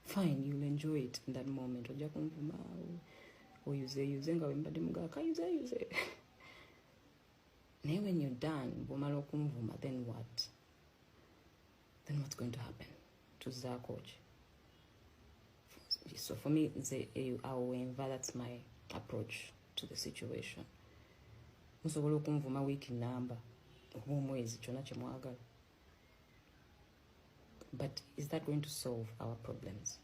fine, you'll enjoy it in that moment. Ojja kunvuma oyuze nga wembadde mugaka use. Naye when you're done, bw'omala okunvuma, then what? Then what's going to happen to Zakoch? So for me, that's my approach to the situation. Musobola okunvuma week number, omwezi kyonna kye mwagala. But is that going to solve our problems?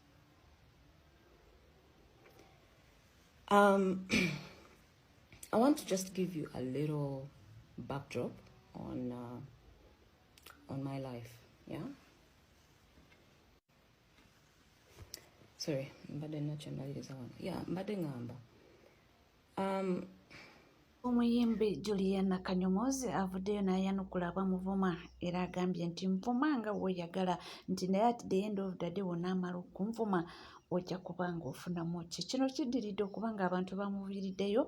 I want to just give you a little backdrop on my life. Yeah. Sorry, mbadde nakyembaliriza wano. Yeah, mbadde ngamba. Omuyimbi Juliana Kanyomozi avuddeyo n'ayanukula abamuvuma era agambye nti nvuma nga weeyagala nti naye at the end of the day wonna amala okunvuma ojja kuba ng'ofunamu ki. Kino kiddiridde okuba ng'abantu bamuviiriddeyo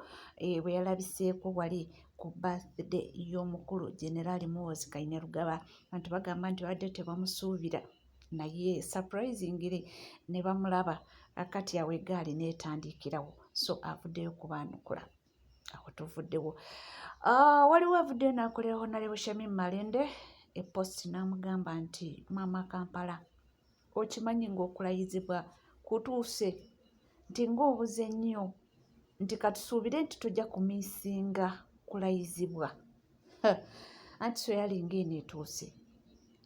bwe yalabiseeko wali ku birthday y'omukulu General Muhoozi Kainerugaba. Abantu bagamba nti badde tebamusuubira naye surprisingly ne bamulaba akati awo eggaali n'etandikirawo, so avuddeyo kubaanukula. Awo tuvuddewo. Waliwo avuddeyo n'akolera Honorable Shamim Malende epost n'amugamba nti Maama Kampala, okimanyi ng'okulayizibwa kutuuse nti ng'obuze nnyo nti katusuubire nti tujja kumiisinga kulayizibwa. Anti sweyalinga eno etuuse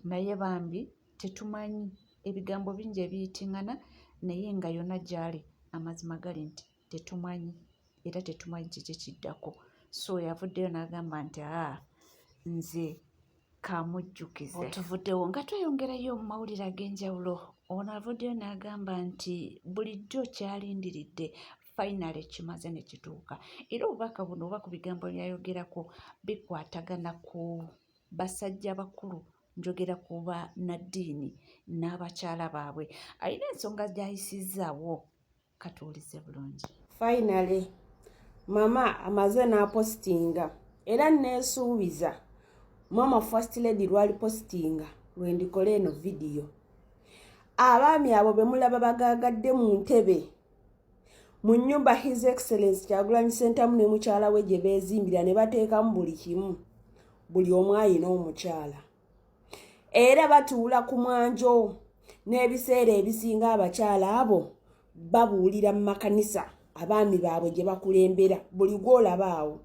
naye bambi tetumanyi, ebigambo bingi ebiyitingana naye nga yonna gyali amazima gali nti tetumanyi era tetumanyi kiki kiddako. So yavuddeyo n'agamba nti nze kamujjukize. Tuvuddewo nga tweyongerayo mu mawulire ag'enjawulo. Ono avuddeyo n'agamba nti bulijjo kyalindiridde finally kimaze ne kituuka. Era obubaka buno oba ku bigambo byayogerako bikwatagana ku basajja bakulu, njogera ku bannaddiini n'abakyala baabwe. Alina ensonga gy'ayisizzaawo, katuulize bulungi. Finally mama amaze n'apostinga era neesuubiza mama first lady lwali postinga lwe ndikola eno video. Abaami abo be mulaba bagaagadde mu ntebe mu nnyumba His Excellency Kyagulanyi Ssentamu ne mukyala we gye beezimbira ne bateekamu buli kimu, buli omu ayina omukyala. Era batuula ku mwanjo n'ebiseera ebisinga abakyala abo babuulira mu makanisa abaami baabwe gye bakulembera, buli gw'olaba awo.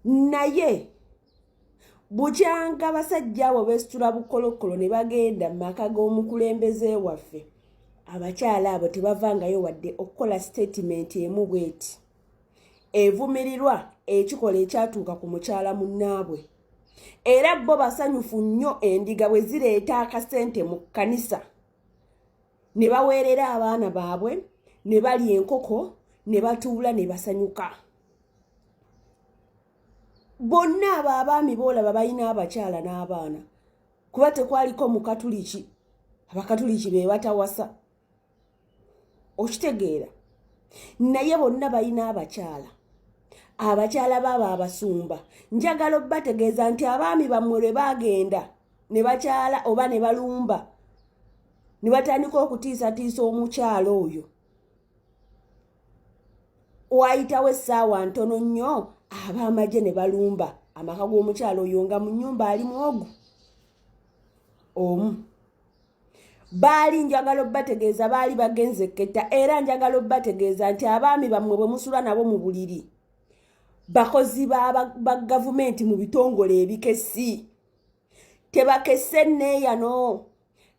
Naye bukyanga basajja abo beesitula bukolokolo ne bagenda mu maka g'omukulembeze waffe, abakyala abo tebavangayo wadde okukola statement emu bweti evumirirwa ekikola ekyatuuka ku mukyala munnaabwe. Era bo basanyufu nnyo endiga bwe zireeta akasente mu kkanisa ne baweerera abaana baabwe ne balya enkoko ne batuula ne basanyuka. Bonna abo abaami boolaba balina abakyala n'abaana, kuba tekwaliko mukatuliki. Abakatuliki be batawasa, okitegeera. Naye bonna balina abakyala. Abakyala baabo abasumba njagala obbategeeza nti abaami bammwe lwe baagenda ne bakyala oba ne balumba ne batandika okutiisatiisa omukyala oyo, wayitawo essaawa ntono nnyo ab'amagye ne balumba amaka g'omukyala oyo nga mu nnyumba ali mwogu omu. Baali njagala obbategeeza baali bagenze ketta, era njagala obbategeeza nti abaami bammwe bwe musula nabo mu buliri bakozi ba gavumenti mu bitongole ebikessi, tebakesse nneeyano.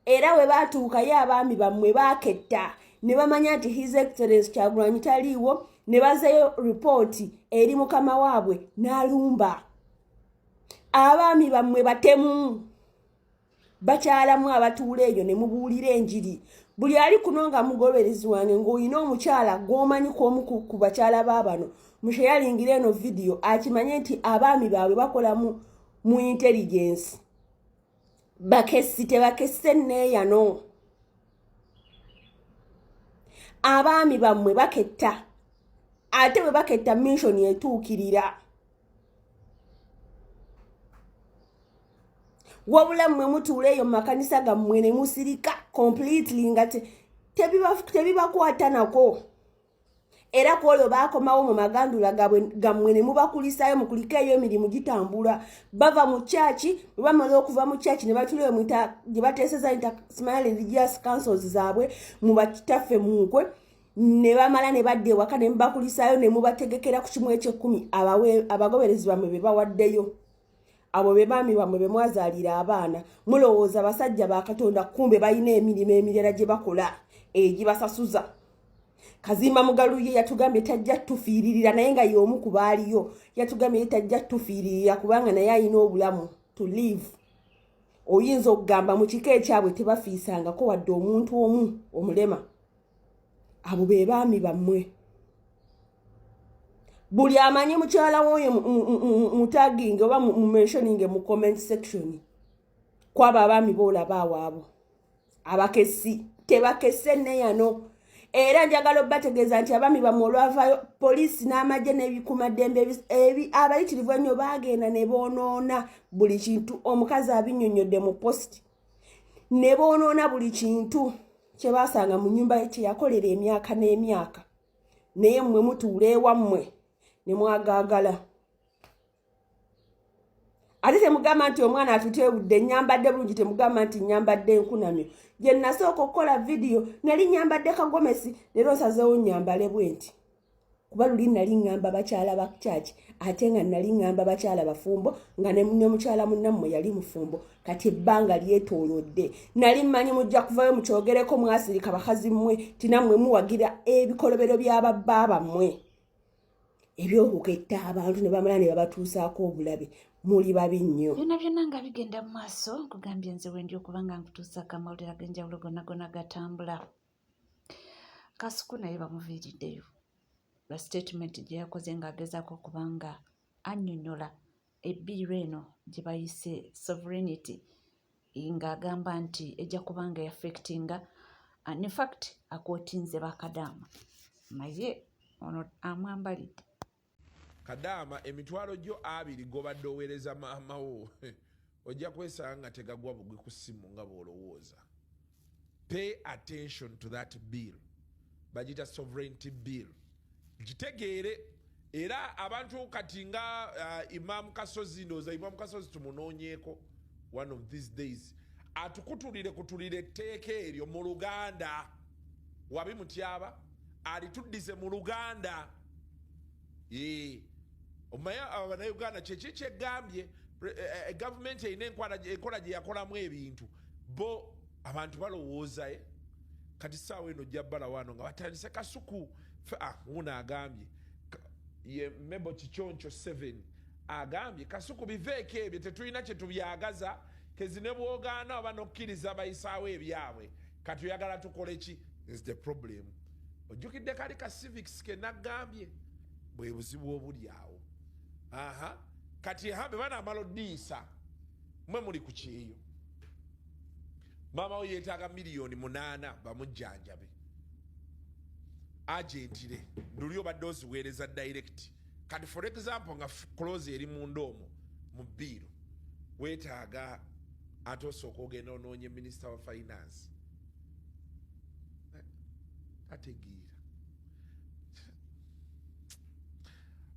Era we baatuukayo abaami bammwe baaketta ne bamanya nti His Excellency Kyagulanyi taliiwo, ne bazeyo ripooti eri mukama waabwe n'alumba. Abaami bammwe batemu, bakyalamu abatuula eyo ne mubuulira enjiri. Buli ali kuno nga mugoberezi wange ng'olina omukyala gw'omanyi kw'omu ku bakyala baabano musheyalingira eno video akimanye nti abaami baabwe bakola mu intelligence. Bakessi tebakesse nneeyano. Abaami bammwe baketta, ate bwe baketta mission etuukirira. wabula mmwe mutuula eyo mu makanisa gammwe ne musirika completely nga tebibakwata nako era kwolwo baakomawo mu magandula gammwe ne mubakulisayo mukulika eyo emirimu gitambula bava mu kyaki bwe bamala okuva mu kyaki ne batulayo gye bateeseza Intersemale Religious Councils zaabwe mu bakitaffe munkwe ne bamala ne badda ewaka ne mubakulisayo ne mubategekera ku kimu eky'ekkumi abagoberezi bammwe be bawaddeyo abo be baami bammwe be mwazaalira abaana mulowooza basajja ba Katonda kumbe balina emirimu emirala gye bakola egibasasuza. Kazimba Mugaluye yatugambye tajja tufiiririra naye nga y'omu ku baaliyo yatugambye tajja tufiiririra kubanga naye alina obulamu to live. Oyinza okugamba mu kika ekyabwe tebafiisangako wadde omuntu omu omulema. Abo be baami bammwe. Buli amanyi mukyala woyo mu tagging oba mu mentioning mu comment section. Kwaba abaami boolaba awaabo. Abakesi tebakese neyano. Era njagala obbategeeza nti abaami bammwe olwavaayo poliisi n'amagye n'ebikumaddembe abayitirivu ennyo baagenda ne boonoona buli kintu. Omukazi abinnyonnyodde mu post ne boonoona buli kintu kye baasanga mu nnyumba kye yakolera emyaka n'emyaka naye mmwe mutuula ewammwe ne mwagaagala. Ate temugamba nti omwana atuteebudde nnyambadde bulungi, temugamba nti nnyambadde nkunamyo. Gye nasooka okukola vidiyo nali nnyambadde kagomesi leero nsazeewo nnyambale bwe nti kuba luli nali ngamba bakyala ba kyaki ate nga nali ngamba bakyala bafumbo nga ne mukyala munnammwe yali mufumbo. Kati ebbanga lyetoolodde nali mmanyi mujja kuvayo mukyogereko mwasirika bakazi mmwe tinammwe muwagira ebikolobero by'ababba bammwe ebyokuketta abantu ne bamala ne babatuusaako obulabe. Muli babi nnyo. Byonna nga bigenda mu maaso kugambye nze wendi okuba nga nkutuusako amawulire ag'enjawulo gonna gatambula. Kasuku naye bamuviiriddeyo lwa statement gye yakoze ng'agezaako okuba nga annyonnyola ebbiiro eno gye bayise sovereignty ng'agamba nti ejja kuba nga affectinga in fact akootinze bakadaama naye ono amwambalidde. Kadaama emitwalo gyo 2 gobadde oweereza maamawo ojja kwesanga nga tegagwa bugwi ku ssimu nga bw'olowooza. Pay attention to that bill. Bagita sovereignty bill. Gitegeere era abantu kati nga Imam Kasozi ndooza Imam Kasozi tumunoonyeeko one of these days kutulire etteeka eryo mu Luganda wabi mutyaba alituddize mu Luganda. Omaya Abannayuganda kye gambye government erina enkola gye yakolamu ebintu bo abantu balowooza kati ssaawa eno jabbala wano nga batandise Kasuku uno agambye ye Mebo Kikyoncho 7 agambye Kasuku biveeko ebyo tetulina kye tubyagaza kezi ne bwogaana oba n'okkiriza bayisaawo ebyabwe kati oyagala tukole ki is the problem. Ojjukidde kali ka civics ke nagambye bwe buzibu obuli awo. Kati hambe bana amalodiisa mwe muli ku kyeyo. Mama we yeetaaga $8,000,000 bamujjanjabe. Agentire nduli obadde oziweereza direct. Kati for example nga close eri mu ndoomo mu bbiiro weetaaga ate osooka ogenda onoonye Minister wa Finance. Tategeera.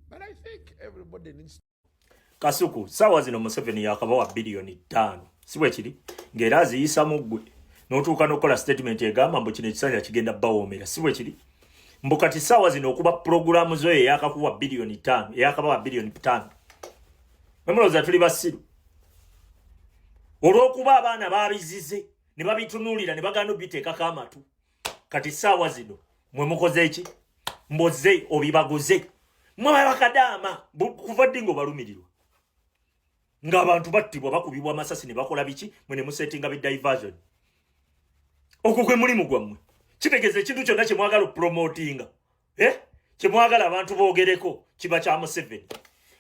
But I think everybody needs Kasuku sawa zino Museveni yakabawa $5,000,000 siwe kiri ngera aziyisa muggwe n'otuuka n'okola statement egamba mbu kino ekisanja kigenda bawoomera siwe kiri mbukati sawa zino okuba programu zo yakakuwa $5,000,000 yakabawa $5,000,000 memoloza tuli basiru olw'okuba abaana babizize ne babitunuulira ne bagana obiteekako amatu kati sawa zino mwe mukoze eki mboze obibaguze mwe bakadaama kuva ddi ng'obalumirirwa ng'abantu battibwa bakubibwa amasasi ne bakola biki mwe ne musettinga diversion. Okwo gwe mulimu gwammwe kitegeeza ekintu kyonna kye mwagala okupromotinga kye mwagala abantu boogereko kiba kya Museveni.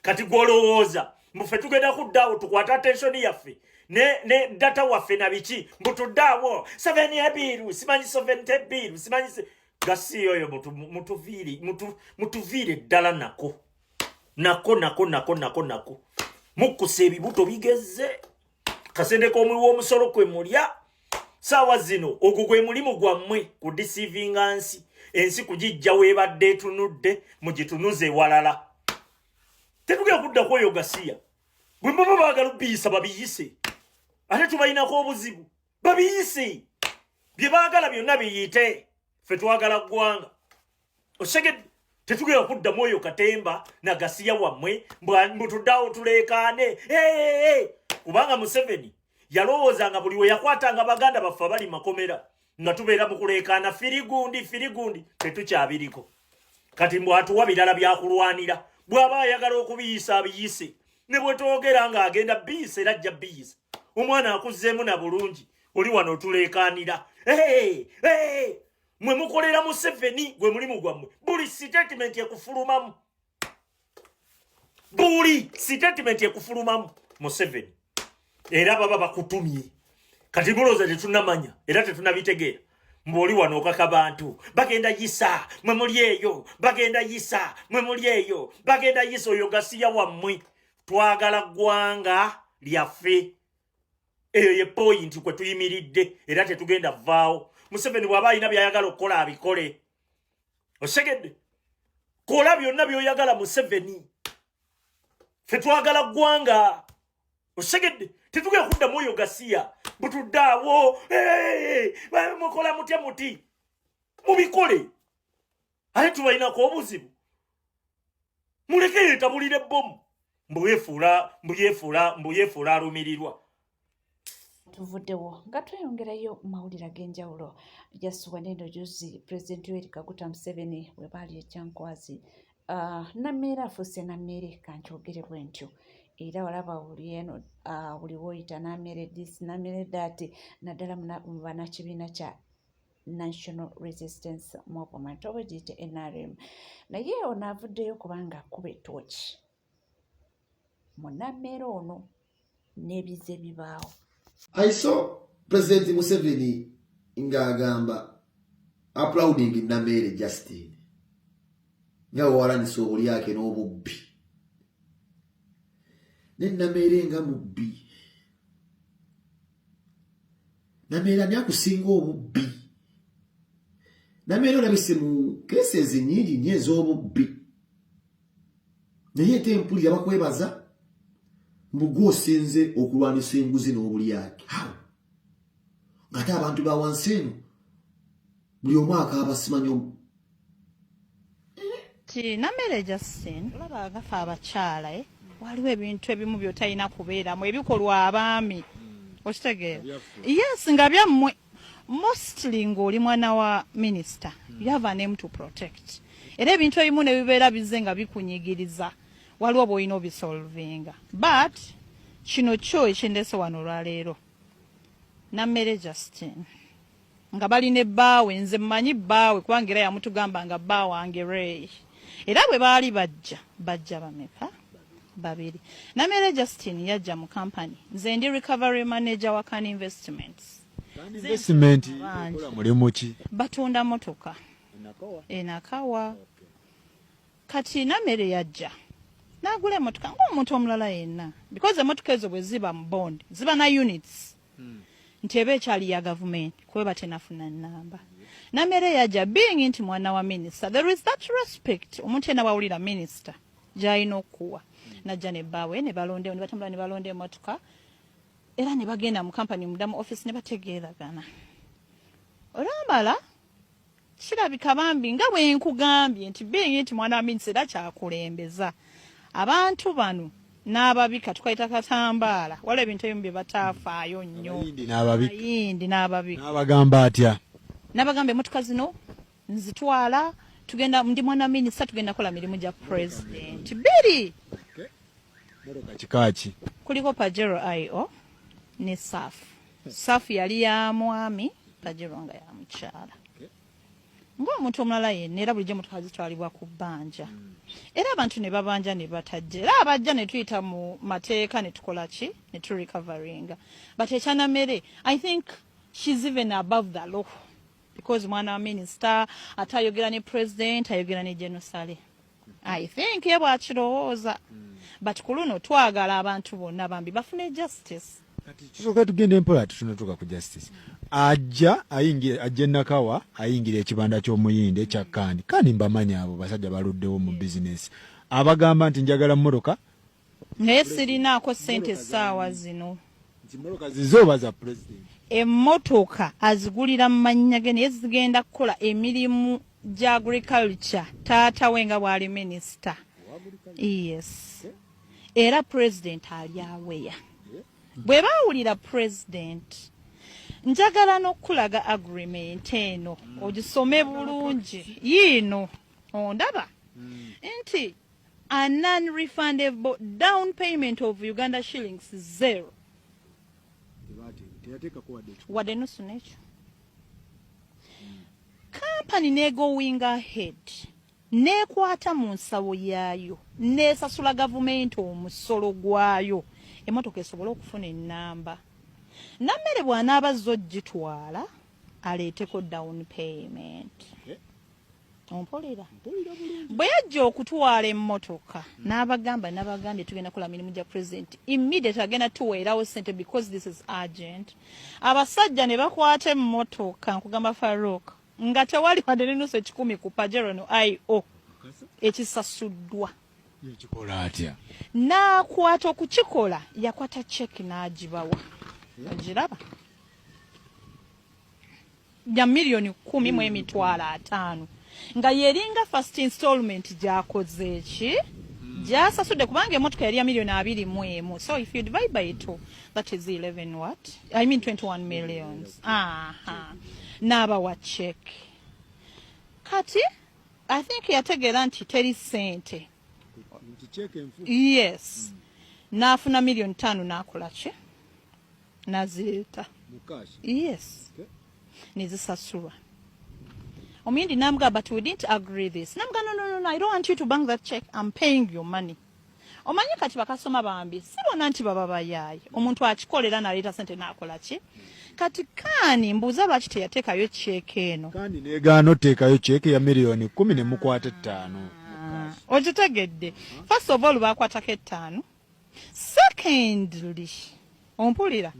Kati gw'olowooza muffe tugenda kuddaawo tukwata attention yaffe ne data waffe na biki mbu tuddaawo 7 bill simanyi 70 bill simanyi gasi oyo mutuviire ddala nako mukusa ebibuto bigeze kasende k'omuwi w'omusolo kwe mulya saawa zino ogwo gwe mulimu gwammwe ku deceivinga ensi kugijja weebadde etunudde mugitunuze walala tetugenda kudda kwoyo gasiya bwe mbaba baagala obiyisa babiyise ate tubayinako obuzibu babiyise bye baagala byonna biyite ffe twagala ggwanga osegedde tetugenda kudda mwoyo katemba na gasiya wammwe mbutuddawo tuleekaane kubanga Museveni yalowooza nga buli we yakwatanga baganda baffe abali makomera nga tubeera mu kuleekaana firigundi tetukyabiriko kati mbw atuwa birala byakulwanira bw'aba ayagala okubiyisa abiyise ne bwe toogera ng'agenda biyisa era ajja biyisa omwana akuzzeemu na bulungi oli wano otuleekaanira mwe mukolera Museveni gwe mulimu gwammwe buli statement ekufulumamu Museveni era baba bakutumye kati mulooza tetunamanya era tetunabitegeera mboli wano okaka bantu bagenda yisa mwe muli eyo bagenda yisa mwe muli eyo bagenda yisa oyo gasiya wammwe twagala ggwanga lyaffe eyo ye point kwe tuyimiridde era tetugenda vaawo Museveni bw'aba alina by'ayagala okukola abikole osegedde kola byonna by'oyagala Museveni ffe twagala ggwanga osegedde tetugenda kuddamu oyo gasiya butuddaawo mukola mutya muti mubikole ate tubalinako obuzibu muleke yetabulira ebbomu mbuyeefuula alumirirwa tuvuddewo nga tweyongerayo mawulire ag'enjawulo jasuwa nendo juzi pulezidenti Yoweri Kaguta Museveni bwe baali ekyankwazi nammeera afuuse nammeere kankyogere bwe ntyo era walaba buli eno buli woyita nammeere this nammeere that naddala mu bannakibiina kya National Resistance Movement oba giyite NRM naye ono avuddeyo kubanga akuba ettooki mu nammeere ono n'ebize bibaawo. I saw President Museveni ng'agamba applauding Namere Justin nga walanisa obuli yake n'obubbi ne Namere nga mubbi Namere ani akusinga obubbi Namere olabise mu cases nnyingi nnyo ez'obubbi naye ate empulira bakwebaza mbugo osinze okulwanisa enguzi n'obuli yake ng'ate abantu ba wansi eno buli omwaka abasimanyo ti Namere Justin olaba agafa abakyala waliwo ebintu ebimu byotalina kubeeramu ebikolwa abaami okitegeera yes nga byammwe mostly ng'oli mwana wa minisita you have a name to protect era ebintu ebimu ne bibeera bizze nga bikunyigiriza waliwo bw'olina obisolvinga but kino kyo ekyendese wano olwaleero Namere Justin nga balina ebbaawe nze mmanyi bbaawe kubanga era yamutugamba nga bba wange Ray era bwe baali bajja bameka babiri. Namere Justin yajja mu company nze ndi recovery manager wa Kan Investments. Investment mulimu ki? Batunda motoka enakawa kati Namere yajja nagula emotoka ng'omuntu omulala yenna because emotoka ezo bwe ziba mu bond ziba na units nti eba ekyali ya government kuba tenafuna namba. Namere yajja being nti mwana wa minister there is that respect omuntu yenna wawulira minister gy'alina okuwa najja ne bbaawe ne balonde ne batambula ne balonda emotoka era ne bagenda mu company mudamu office ne bategeeragana olwamala kirabika bambi nga bwe nkugambye nti being nti mwana wa minister era kyakulembeza abantu bano n'ababika tukayita katambaala wala ebintu ebimu bye bataafaayo nnyo ayindi n'ababika n'abagamba atya n'abagamba emotoka zino nzitwala tugenda ndi mwana minisita tugenda kola mirimu gya president biri motoka kikaki kuliko Pajero IO ne Safu yali ya mwami Pajero nga ya mukyala ng'omuntu omulala yenna era bulijjo emotoka zitwalibwa ku bbanja era abantu ne babanja ne batajja era abajja ne tuyita mu mateeka ne tukola ki ne turecoveringa but ekyanamere I think she's even above the law because mwana wa minister atayogera ne president ayogera ne genosale I think ye bwakirowooza but ku luno twagala abantu bonna bambi bafune justice Tusoka tugende mpola tunatuka ku justice. Ajja Nakawa ayingira ekibanda ky'omuyinde ekya Kandi mbamanya abo basajja baluddewo mu business. Abagamba nti njagala mmotoka naye sirinaako ssente essaawa zino. Mmotoka zizoba za president. Emmotoka azigulira mu mannya ge naye zigenda kukola emirimu gya agriculture taata we nga bw'ali minisita. Yes. Era president ali aweya. Bwe baawulira president njagala n'okulaga agreement eno ogisome bulungi yiino ondaba nti a non-refundable down payment of Uganda shillings 0 wadde nusu n'ekyo company negoing ahead nekwata mu nsawo yaayo nesasula gavumenti omusolo gwayo emotoka esobola okufuna ennamba nammere bw'anaaba zo gitwala aleeteko down payment. Ompolera bwe yajja okutwala emmotoka n'abagambye tugenda kola mirimu gya president immediate agenda tuweerawo ssente because this is urgent. Abasajja ne bakwata emmotoka nkugamba Farouk nga tewali wadde n'enusu 10 ku Pajero no IO ekisasuddwa. Ekikola atya? N'akwata okukikola yakwata check n'agibawa. Agiraba ya milioni 10.5 nga yeringa first installment gyakoze eki gyasasudde kubanga emmotoka yali ya milioni 21. So if you divide by 2 that is 21 millions. N'abawa check kati I think yategeera nti teri ssente. Yes. N'afuna milioni 5 n'akola ki n'azireeta. Yes. Nezisasulwa. Omuyindi namugamba but we didn't agree this. Namugamba no, I don't want you to bank that check. I'm paying your money. Omanyi kati bakasoma bambi sibona nti baba bayaayi omuntu akikolera n'aleeta ssente n'akola ki kati Kani mbuuza lwaki teyateekayo cheeke eno. Kani negaana oteekayo cheeke ya milioni 10 ne mukwata 5. Ogitegedde. First of all bakwatako 5. Secondly ompulira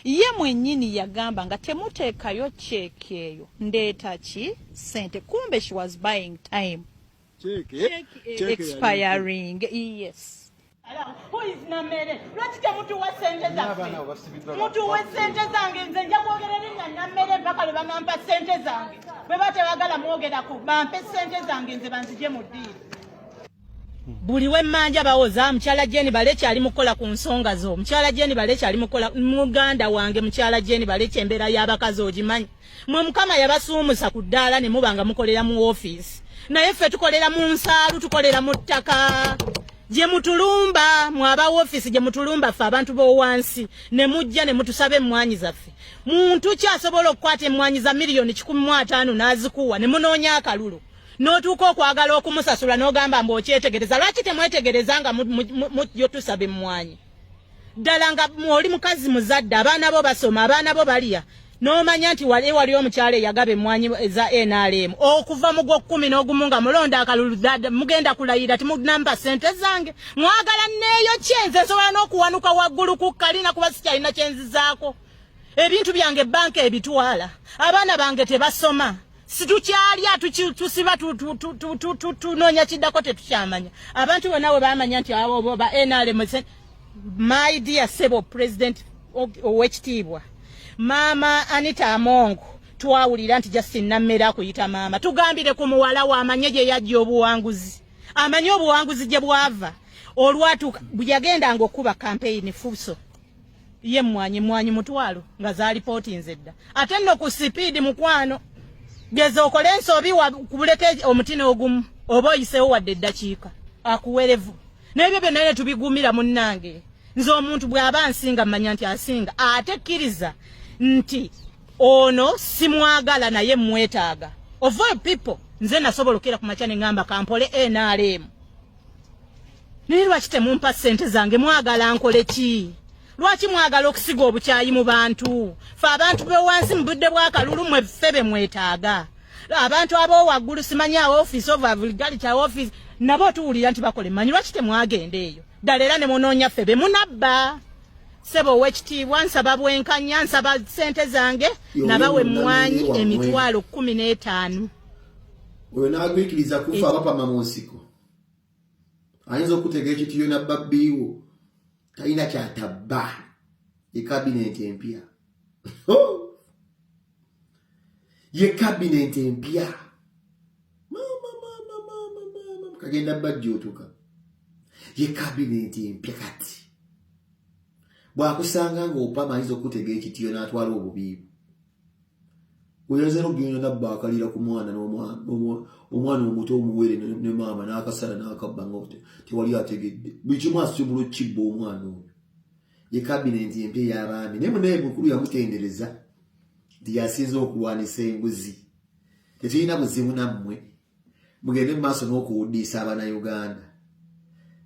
ye mwennyini yagamba nga temuteekayo cheeke eyo ndeeta ki ssente kumbe she was buying time. Check expiring. Yes. Who is Namere? Lwaki temutuwa ssente zaffe? Mutuwe ssente zange nze nja kwogerera Namere mpaka lwe bamampa ssente zange. Bwe batebagala mwogerako bampe ssente zange nze banzije mu ddiiro. Buli wemmanja bawoza mukyala Jeni Balechi ali mukola ku nsonga zo. Mukyala Jeni Balechi ali mukola muganda wange mukyala Jeni Balechi embeera y'abakazi ogimanyi. Mwe mukama yabasuumusa ku ddaala ne mubanga mukolera mu office. Naye ffe tukolera mu nsaalu tukolera mu ttaka. Gye mutulumba mwaba office gye mutulumba ffe abantu b'owansi ne mujja ne mutusaba emmwanyi zaffe. Muntu ki asobola okukwata emmwanyi za milioni 15 n'azikuwa ne munoonya akalulu. N'otuuka okwagala okumusasula n'ogamba mb'okyetegereza. Lwaki temwetegereza nga yo tusaba emmwanyi? Ddala nga oli mukazi muzadde abaana bo basoma abaana bo balya. N'omanya nti wali omukyala eyagaba emmwanyi za NRM okuva mu gw'okumi n'ogumu nga mulonda akalulu mugenda kulayira timunamba ssente zange mwagala neeyo kyenze nsobola n'okuwanuka waggulu ku kalina kuba sikyalina kyenzizaako ebintu byange banka ebitwala abaana bange tebasoma situkyalya tusiba tunoonya kiddako tetukyamanya abantu bonna bwe bamanya nti abo ba NRM. My dear Sebo President ow'ekitiibwa Mama Anita Amongo twawulira nti Justin Namera akuyita mama tugambire ku muwala wa amanye gye yajja obuwanguzi amanye obuwanguzi gye bwava olwatuka buyagenda ngokuba campaign fuso ye mwanyi mutwalo nga za reporting zedda ate no ku speed mukwano geze okole ensobi wa kubuleke omutino ogumu oba oyisewo wadde eddakiika akuwerevu n'ebyo byonna ne tubigumira munnange nze omuntu bw'aba nsinga mmanya nti asinga ate kkiriza nti ono simwagala naye mwetaaga of all people nze nasobolokera ku makya ne ngamba kampole NRM naye lwaki temumpa ssente zange mwagala nkole ki lwaki mwagala okusiga obukyayi mu bantu fe abantu b'owansi mu budde bw'akalulu mwe ffebe mwetaaga abantu ab'owaggulu simanya office of vulgarity office nabo tuwulira nti bakole manyi lwaki temwagenda eyo ddala era ne munoonya ffebe munabba sebo wekitiibwa nsaba bwenkanya nsaba ssente zange nabawe emmwanyi emitwalo 15. Oyo n'agwikiriza kufa abapama mu nsiko. Ayinza okutegeera ekitiyo na babbiiwo talina kyatabba ye kabinenti empya. Ye kabinenti empya. Kagenda bajjootuka. Ye kabinenti empya kati. Bw'akusanga ng'opama ayinza okutegeera ekitiyo n'atwala obubiibu. Oyinza n'okugenda nabba akalira ku mwana omwana omuto omuwere ne maama n'akasala n'akabba nga tewali ategedde. Buli kimu asobola okukibba omwana oyo. Ye kabinenti empya ey'abaami. Naye munaye mukulu yamutendereza nti yasinza okulwanisa enguzi. Tetulina buzibu nammwe. Mugende mu maaso n'okuwuddiisa Abanayuganda.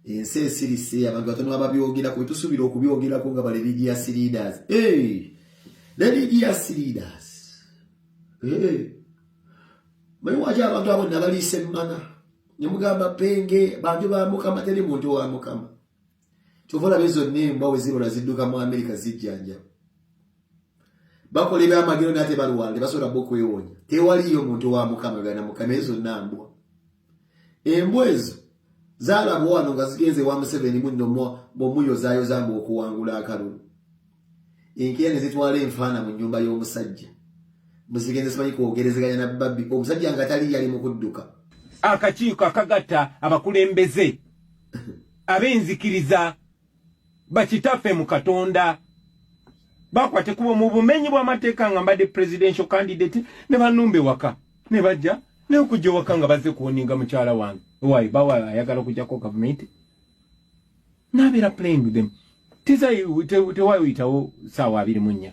Ensi esirise abantu batono ababyogerako tusuubira okubyogerako nga ba religious leaders. Religious leaders. Mwaje abantu abo nabaliise emmana. Ne mugamba penge bantu ba Mukama teri muntu wa Mukama. Kyova labe zonna embwa we zibula zidduka mu Amerika zijjanja. Bakola ebyamagero nate baluwande basobola okwewonya. Tewaliyo muntu wa Mukama gana Mukama ezo nambwa. Embwa ezo zaalabwa wano nga zigenze wa Museveni munno bomuyo zaayo zamba okuwangula akalulu. Enkeera ne zitwala enfaana mu nnyumba y'omusajja. Muzigenze simanyi kwogerezeganya na babbi omusajja nga tali yali mu kudduka. Akakiiko akagatta abakulembeze ab'enzikiriza bakitaffe mu Katonda bakwate kuba mu bumenyi bw'amateeka nga mbadde presidential candidate ne banumbe waka ne bajja ne okujja waka nga bazze kuwoninga mukyala wange. Why bawa ayagala okujjako government nabeera playing with them. Tewayitawo saawa 24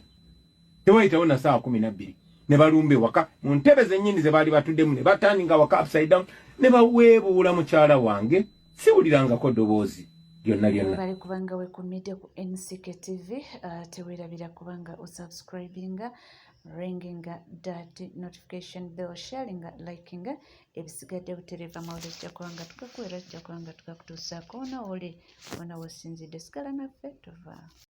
tewayitawo na saawa 12 ne balumbe waka mu ntebe zennyini ze baali batuddemu ne batandinga waka upside down ne baweebuula mukyala wange siwulirangako ddoboozi lyonna lyonna. Bali kubanga wekumidde ku NCK TV teweerabira kubanga osubscribinga ringinga that notification bell sharinga likinga ebisigadde butereva mawulire kyakubanga tukakuwera kyakubanga tukakutuusaako ona oli ona wosinzidde sigala naffe tova.